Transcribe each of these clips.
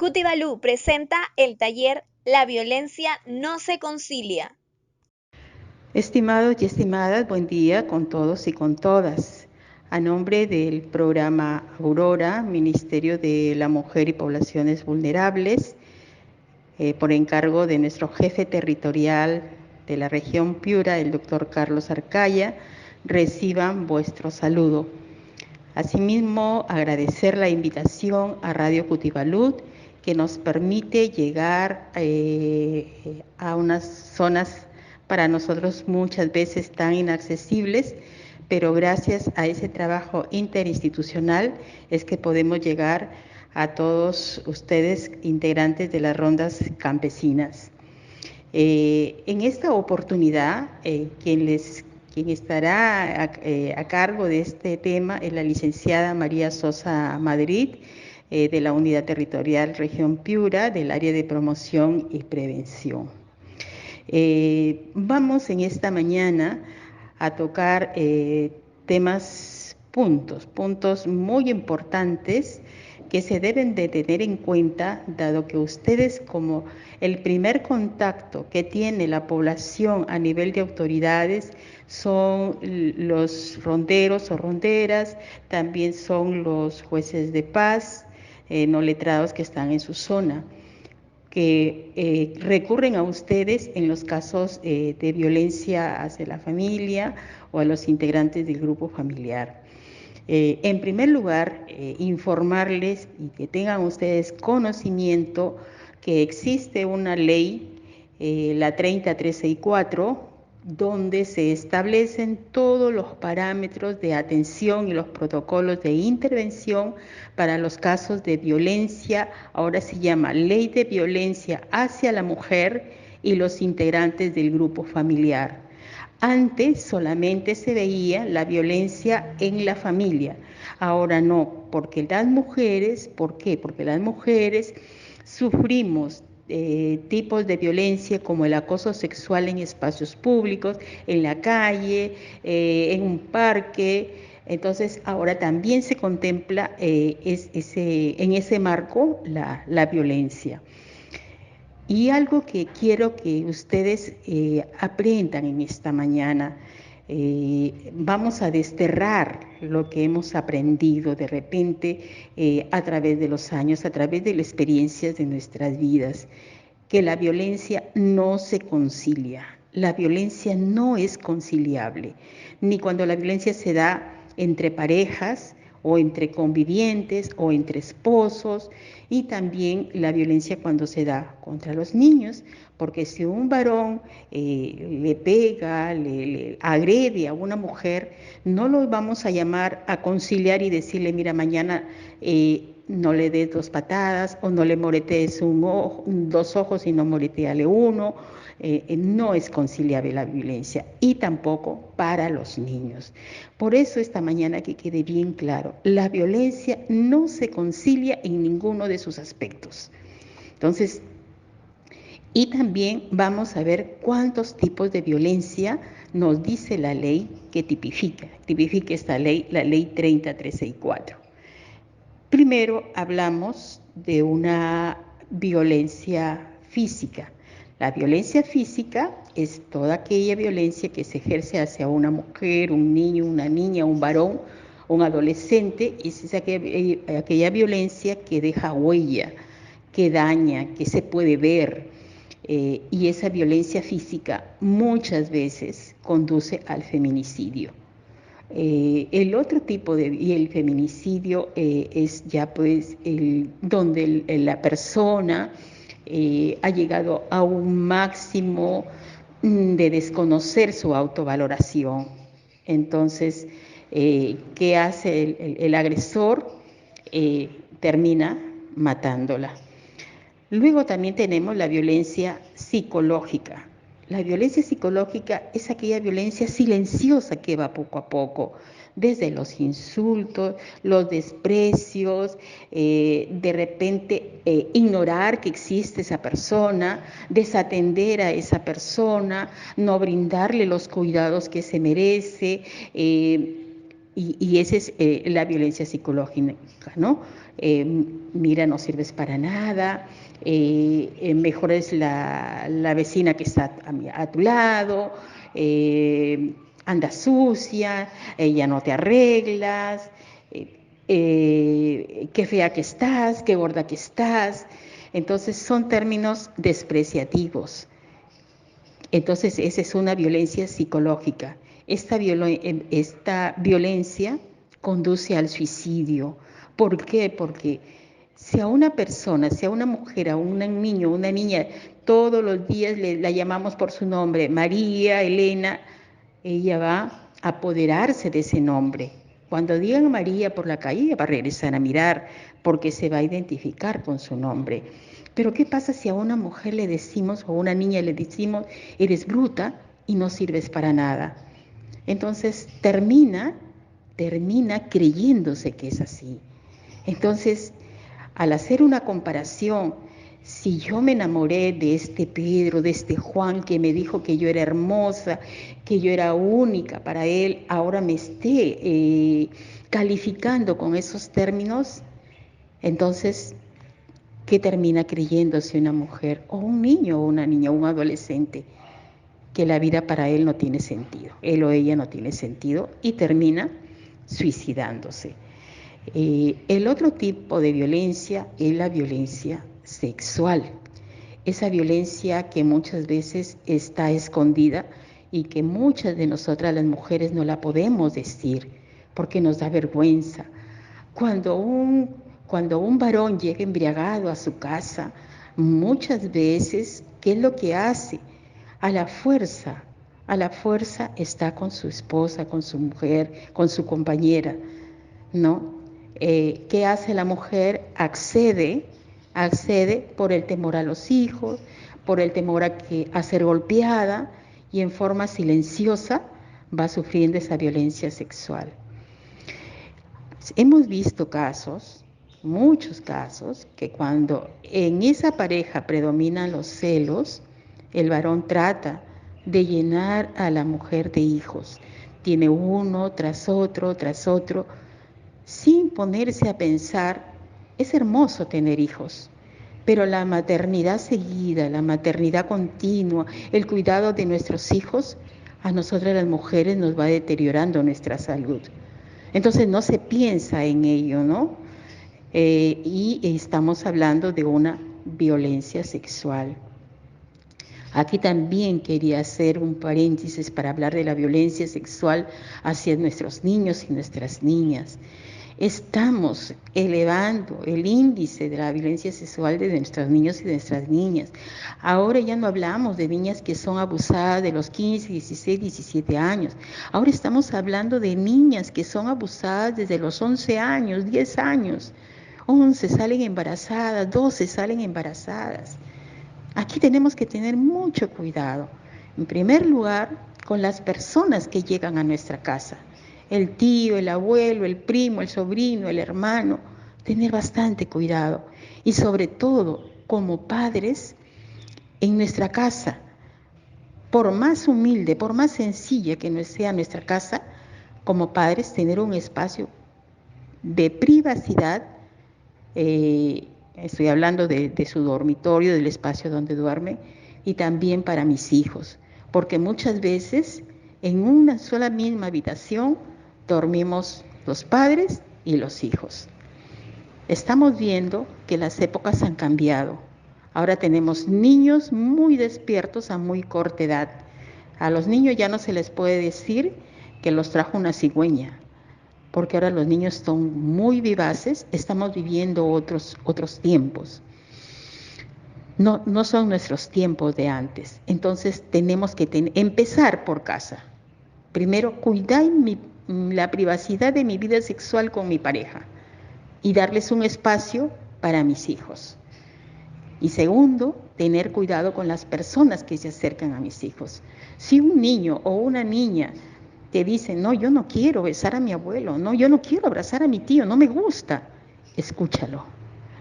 Cutibalú presenta el taller La violencia no se concilia. Estimados y estimadas, buen día con todos y con todas. A nombre del programa Aurora, Ministerio de la Mujer y Poblaciones Vulnerables, por encargo de nuestro jefe territorial de la región Piura, el doctor Carlos Arcaya, reciban vuestro saludo. Asimismo, agradecer la invitación a Radio Cutibalú, que nos permite llegar a unas zonas para nosotros muchas veces tan inaccesibles, pero gracias a ese trabajo interinstitucional es que podemos llegar a todos ustedes, integrantes de las rondas campesinas. En esta oportunidad, quien estará a cargo de este tema es la licenciada María Sosa Madrid, de la Unidad Territorial Región Piura, del área de promoción y prevención. Vamos en esta mañana a tocar puntos muy importantes que se deben de tener en cuenta, dado que ustedes, como el primer contacto que tiene la población a nivel de autoridades son los ronderos o ronderas, también son los jueces de paz, no letrados que están en su zona, que recurren a ustedes en los casos de violencia hacia la familia o a los integrantes del grupo familiar. En primer lugar, informarles y que tengan ustedes conocimiento que existe una ley, la 30364, donde se establecen todos los parámetros de atención y los protocolos de intervención para los casos de violencia. Ahora se llama Ley de Violencia hacia la Mujer y los integrantes del grupo familiar. Antes solamente se veía la violencia en la familia, ahora no, porque las mujeres, ¿por qué? Porque las mujeres sufrimos tipos de violencia como el acoso sexual en espacios públicos, en la calle, en un parque. Entonces ahora también se contempla en ese marco la violencia. Y algo que quiero que ustedes aprendan en esta mañana, vamos a desterrar lo que hemos aprendido de repente a través de los años, a través de las experiencias de nuestras vidas, que la violencia no se concilia, la violencia no es conciliable, ni cuando la violencia se da entre parejas, o entre convivientes o entre esposos, y también la violencia cuando se da contra los niños, porque si un varón le pega, le agrede a una mujer, no lo vamos a llamar a conciliar y decirle, mira, mañana no le des 2 patadas o no le moretees dos ojos y no moreteale uno. No es conciliable la violencia y tampoco para los niños. Por eso esta mañana que quede bien claro, la violencia no se concilia en ninguno de sus aspectos. Entonces, y también vamos a ver cuántos tipos de violencia nos dice la ley que tipifica esta ley, la ley 30364. Primero hablamos de una violencia física. La violencia física es toda aquella violencia que se ejerce hacia una mujer, un niño, una niña, un varón, un adolescente, y es aquella violencia que deja huella, que daña, que se puede ver. Y esa violencia física muchas veces conduce al feminicidio. El otro tipo y el feminicidio es ya pues donde la persona ha llegado a un máximo de desconocer su autovaloración. Entonces, ¿qué hace el agresor? Termina matándola. Luego también tenemos la violencia psicológica. La violencia psicológica es aquella violencia silenciosa que va poco a poco, desde los insultos, los desprecios, de repente ignorar que existe esa persona, desatender a esa persona, no brindarle los cuidados que se merece, y esa es la violencia psicológica, ¿no? Mira, no sirves para nada, mejor es la vecina que está a tu lado, anda sucia, ya no te arreglas, qué fea que estás, qué gorda que estás. Entonces son términos despreciativos. Entonces esa es una violencia psicológica. Esta violencia conduce al suicidio. ¿Por qué? Porque si a una persona, si a una mujer, a un niño, una niña, todos los días la llamamos por su nombre, María, Elena, ella va a apoderarse de ese nombre. Cuando digan María por la calle, ella va a regresar a mirar porque se va a identificar con su nombre. Pero ¿qué pasa si a una mujer le decimos o a una niña le decimos, eres bruta y no sirves para nada? Entonces termina creyéndose que es así. Entonces, al hacer una comparación, si yo me enamoré de este Pedro, de este Juan que me dijo que yo era hermosa, que yo era única para él, ahora me esté calificando con esos términos, entonces, ¿qué termina creyéndose una mujer o un niño o una niña o un adolescente? Que la vida para él no tiene sentido, él o ella no tiene sentido y termina suicidándose. El otro tipo de violencia es la violencia sexual, esa violencia que muchas veces está escondida y que muchas de nosotras las mujeres no la podemos decir porque nos da vergüenza. Cuando un varón llega embriagado a su casa, muchas veces, ¿qué es lo que hace? A la fuerza está con su esposa, con su mujer, con su compañera, ¿no? ¿Qué hace la mujer? Accede por el temor a los hijos, por el temor a ser golpeada y en forma silenciosa va sufriendo esa violencia sexual. Hemos visto casos, muchos casos, que cuando en esa pareja predominan los celos, el varón trata de llenar a la mujer de hijos. Tiene uno tras otro, sin ponerse a pensar, es hermoso tener hijos, pero la maternidad seguida, la maternidad continua, el cuidado de nuestros hijos, a nosotras las mujeres nos va deteriorando nuestra salud. Entonces no se piensa en ello, ¿no? Y estamos hablando de una violencia sexual. Aquí también quería hacer un paréntesis para hablar de la violencia sexual hacia nuestros niños y nuestras niñas. Estamos elevando el índice de la violencia sexual de nuestros niños y de nuestras niñas. Ahora ya no hablamos de niñas que son abusadas de los 15, 16, 17 años. Ahora estamos hablando de niñas que son abusadas desde los 11 años, 10 años. 11 salen embarazadas, 12 salen embarazadas. Aquí tenemos que tener mucho cuidado. En primer lugar, con las personas que llegan a nuestra casa. El tío, el abuelo, el primo, el sobrino, el hermano, tener bastante cuidado. Y sobre todo, como padres, en nuestra casa, por más humilde, por más sencilla que sea nuestra casa, como padres, tener un espacio de privacidad, estoy hablando de su dormitorio, del espacio donde duerme, y también para mis hijos, porque muchas veces en una sola misma habitación dormimos los padres y los hijos. Estamos viendo que las épocas han cambiado. Ahora tenemos niños muy despiertos a muy corta edad. A los niños ya no se les puede decir que los trajo una cigüeña, porque ahora los niños son muy vivaces, estamos viviendo otros tiempos. No son nuestros tiempos de antes. Entonces tenemos que empezar por casa. Primero, cuidar la privacidad de mi vida sexual con mi pareja y darles un espacio para mis hijos. Y segundo, tener cuidado con las personas que se acercan a mis hijos. Si un niño o una niña te dice, no, yo no quiero besar a mi abuelo, no, yo no quiero abrazar a mi tío, no me gusta, escúchalo.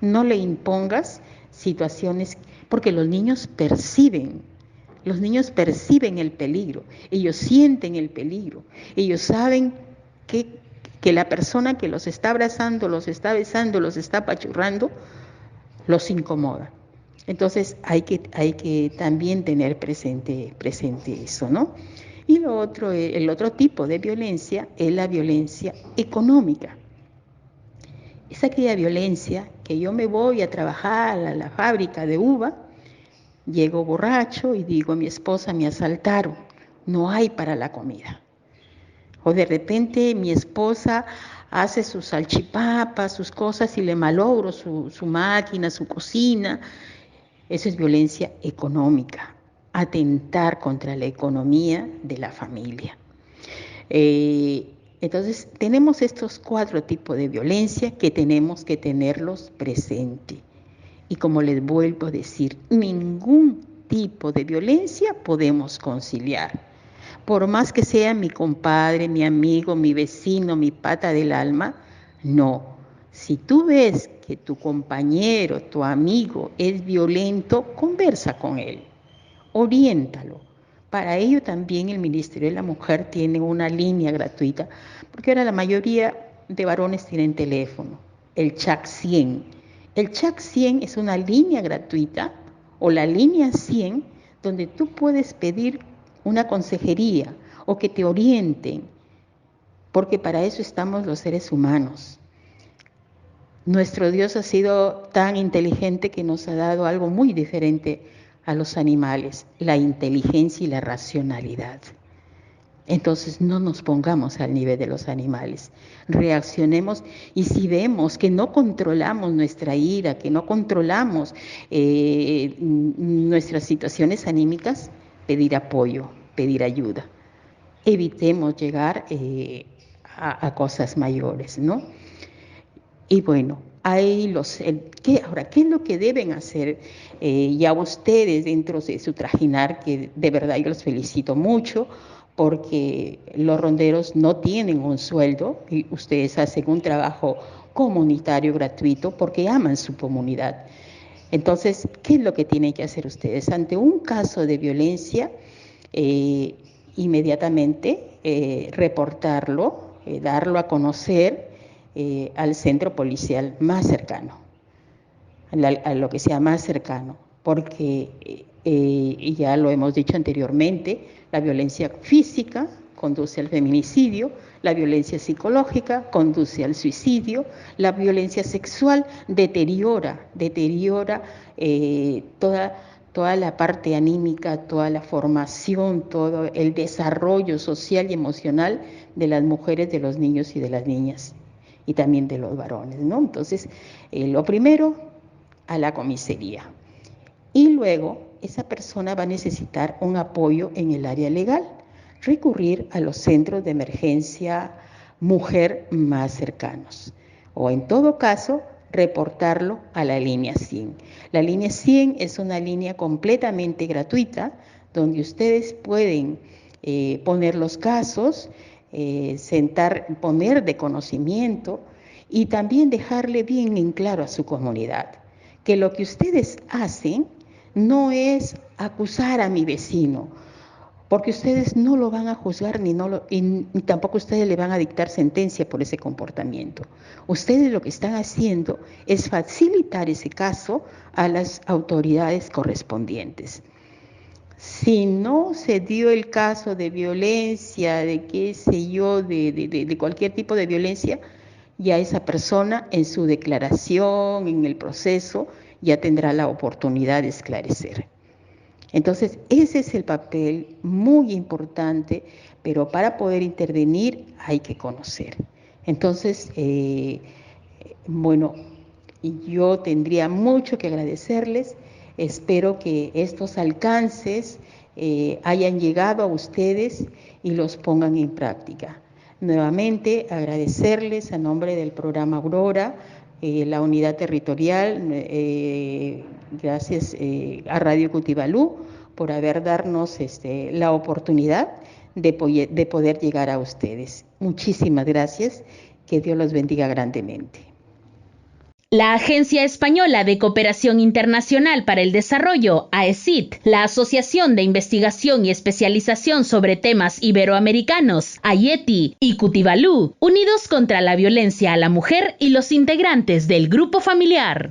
No le impongas situaciones, porque los niños perciben el peligro, ellos sienten el peligro, ellos saben que la persona que los está abrazando, los está besando, los está apachurrando, los incomoda. Entonces hay que también tener presente eso, ¿no? Y el otro tipo de violencia es la violencia económica. Es aquella violencia que yo me voy a trabajar a la fábrica de uva, llego borracho y digo, mi esposa me asaltaron, no hay para la comida. O de repente mi esposa hace sus salchipapas, sus cosas y le malogro su máquina, su cocina. Eso es violencia económica, atentar contra la economía de la familia. Entonces, tenemos estos 4 tipos de violencia que tenemos que tenerlos presentes. Y como les vuelvo a decir, ningún tipo de violencia podemos conciliar. Por más que sea mi compadre, mi amigo, mi vecino, mi pata del alma, no. Si tú ves que tu compañero, tu amigo es violento, conversa con él, oriéntalo. Para ello también el Ministerio de la Mujer tiene una línea gratuita, porque ahora la mayoría de varones tienen teléfono, el CHAC 100. El CHAC 100 es una línea gratuita, o la línea 100, donde tú puedes pedir una consejería o que te orienten, porque para eso estamos los seres humanos. Nuestro Dios ha sido tan inteligente que nos ha dado algo muy diferente a los animales, la inteligencia y la racionalidad. Entonces no nos pongamos al nivel de los animales, reaccionemos, y si vemos que no controlamos nuestra ira, que no controlamos nuestras situaciones anímicas, pedir apoyo, pedir ayuda. Evitemos llegar a cosas mayores, ¿no? Y bueno, ahora, ¿qué es lo que deben hacer ya ustedes dentro de su trajinar? Que de verdad yo los felicito mucho, porque los ronderos no tienen un sueldo y ustedes hacen un trabajo comunitario gratuito porque aman su comunidad. Entonces, ¿qué es lo que tienen que hacer ustedes? Ante un caso de violencia, inmediatamente reportarlo, darlo a conocer al centro policial más cercano, a lo que sea más cercano, porque ya lo hemos dicho anteriormente, la violencia física conduce al feminicidio, la violencia psicológica conduce al suicidio, la violencia sexual deteriora toda la parte anímica, toda la formación, todo el desarrollo social y emocional de las mujeres, de los niños y de las niñas, y también de los varones, ¿no? Entonces, lo primero, a la comisaría. Y luego, esa persona va a necesitar un apoyo en el área legal, recurrir a los centros de emergencia mujer más cercanos. O en todo caso, reportarlo a la línea 100. La línea 100 es una línea completamente gratuita, donde ustedes pueden poner los casos, poner de conocimiento y también dejarle bien en claro a su comunidad que lo que ustedes hacen no es acusar a mi vecino, porque ustedes no lo van a juzgar y tampoco ustedes le van a dictar sentencia por ese comportamiento. Ustedes lo que están haciendo es facilitar ese caso a las autoridades correspondientes. Si no se dio el caso de violencia, de qué sé yo, de cualquier tipo de violencia, ya esa persona en su declaración, en el proceso, ya tendrá la oportunidad de esclarecer. Entonces, ese es el papel muy importante, pero para poder intervenir hay que conocer. Entonces, bueno, yo tendría mucho que agradecerles. Espero que estos alcances hayan llegado a ustedes y los pongan en práctica. Nuevamente, agradecerles a nombre del programa Aurora, la unidad territorial, gracias a Radio Cutibalú por haber darnos la oportunidad de poder llegar a ustedes. Muchísimas gracias, que Dios los bendiga grandemente. La Agencia Española de Cooperación Internacional para el Desarrollo, AECID, la Asociación de Investigación y Especialización sobre Temas Iberoamericanos, AIETI, y Cutivalú, unidos contra la violencia a la mujer y los integrantes del grupo familiar.